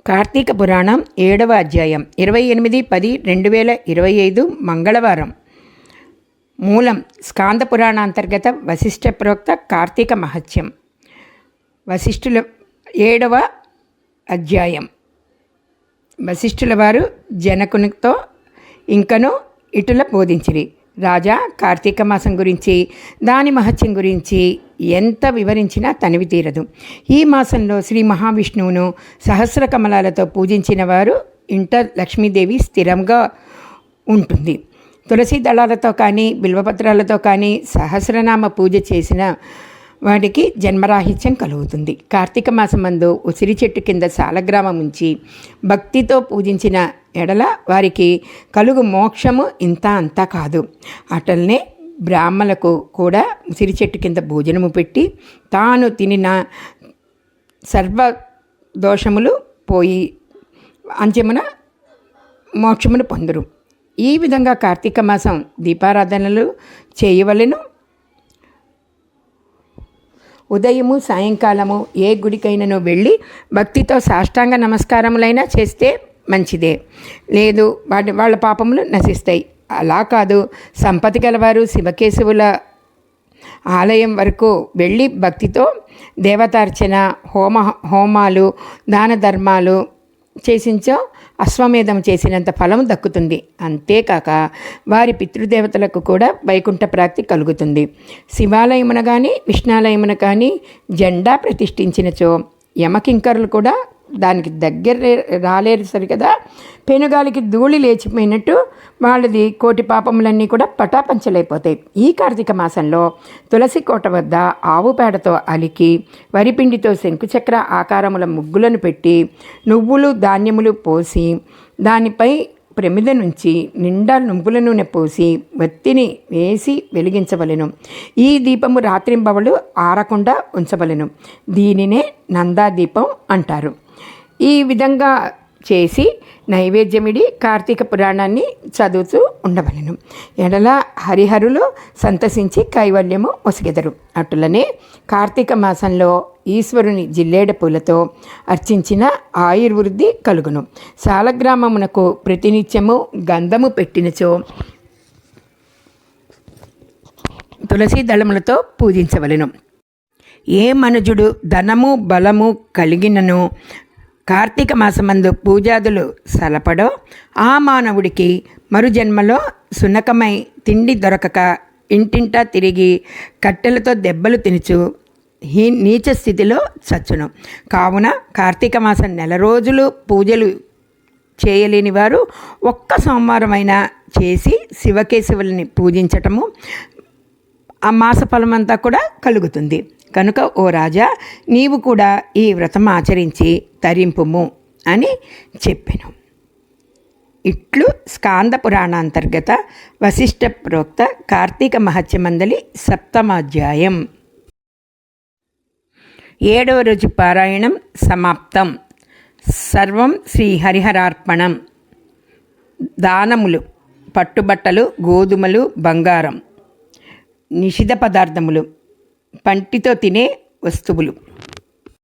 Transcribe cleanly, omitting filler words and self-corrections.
కార్తీక పురాణం 7వ అధ్యాయం 28/10/2025 మంగళవారం. మూలం స్కాంద పురాణాంతర్గత వశిష్ఠ ప్రోక్త కార్తీక మహత్యం. వశిష్ఠుల 7వ అధ్యాయం. వశిష్ఠుల వారు జనకునితో ఇంకనూ ఇటుల బోధించిరి. రాజా, కార్తీక మాసం గురించి, దాని మహత్యం గురించి ఎంత వివరించినా తనివి తీరదు. ఈ మాసంలో శ్రీ మహావిష్ణువును సహస్ర కమలాలతో పూజించిన వారు ఇంట లక్ష్మీదేవి స్థిరంగా ఉంటుంది. తులసి దళాలతో కానీ బిల్వపత్రాలతో కానీ సహస్రనామ పూజ చేసిన వాటికి జన్మరాహిత్యం కలుగుతుంది. కార్తీక మాసం మందు ఉసిరి చెట్టు కింద సాలగ్రామం ఉంచి భక్తితో పూజించిన ఎడల వారికి కలుగు మోక్షము ఇంత అంతా కాదు. అటల్నే బ్రాహ్మణులకు కూడా ఉసిరి చెట్టు కింద భోజనము పెట్టి తాను తినిన సర్వ దోషములు పోయి అంచెమున మోక్షమును పొందురు. ఈ విధంగా కార్తీక మాసం దీపారాధనలు చేయవలెను. ఉదయము సాయంకాలము ఏ గుడికైనాను వెళ్ళి భక్తితో సాష్టాంగ నమస్కారములైనా చేస్తే మంచిదే. లేదు వాళ్ళ పాపములు నశిస్తాయి. అలా కాదు, సంపత్తి గలవారు శివకేశవుల ఆలయం వరకు వెళ్ళి భక్తితో దేవతార్చన, హోమాలు, దాన ధర్మాలు చేసించో అశ్వమేధం చేసినంత ఫలం దక్కుతుంది. అంతేకాక వారి పితృదేవతలకు కూడా వైకుంఠ ప్రాప్తి కలుగుతుంది. శివాలయమున కానీ విష్ణాలయమున కానీ జెండా ప్రతిష్ఠించినచో యమకింకరులు కూడా దానికి దగ్గర రాలేరు సరికదా. పెనుగాలికి ధూళి లేచిపోయినట్టు వాళ్ళది కోటి పాపములన్నీ కూడా పటాపంచలైపోతాయి. ఈ కార్తీక మాసంలో తులసి కోట వద్ద ఆవు పేడతో అలికి వరిపిండితో శంకుచక్ర ఆకారముల ముగ్గులను పెట్టి నువ్వులు ధాన్యములు పోసి దానిపై ప్రమిద నుంచి నిండా నువ్వుల నూనె పోసి వత్తిని వేసి వెలిగించవలెను. ఈ దీపము రాత్రింబవళ్ళు ఆరకుండా ఉంచవలెను. దీనినే నందాదీపం అంటారు. ఈ విధంగా చేసి నైవేద్యమిడి కార్తీక పురాణాన్ని చదువుతూ ఉండవలెను. ఎడల హరిహరులు సంతసించి కైవల్యము ఒసగెదరు. అటులనే కార్తీక మాసంలో ఈశ్వరుని జిల్లేడ పూలతో అర్చించిన ఆయుర్వృద్ధి కలుగును. సాలగ్రామమునకు ప్రతినిత్యము గంధము పెట్టినచో తులసి దళములతో పూజించవలెను. ఏ మనుజుడు ధనము బలము కలిగినను కార్తీక మాసమందు పూజాదులు సలపడో ఆ మానవుడికి మరుజన్మలో సునకమై తిండి దొరకక ఇంటింటా తిరిగి కట్టెలతో దెబ్బలు తినుచు నీచ స్థితిలో చచ్చును. కావున కార్తీక మాసం నెల రోజులు పూజలు చేయలేని వారు ఒక్క సోమవారం అయినా చేసి శివకేశవుల్ని పూజించటము ఆ మాస ఫలమంతా కూడా కలుగుతుంది. కనుక ఓ రాజా, నీవు కూడా ఈ వ్రతం ఆచరించి తరింపుము అని చెప్పెను. ఇట్లు స్కాంద పురాణాంతర్గత వశిష్ఠ ప్రోక్త కార్తీక మహత్యమందలి 7వ. 7వ రోజు పారాయణం సమాప్తం. సర్వం శ్రీ హరిహరార్పణం. దానములు: పట్టుబట్టలు, గోధుమలు, బంగారం, నిషిద్ధ పదార్థములు, పంటితో తినే వస్తువులు.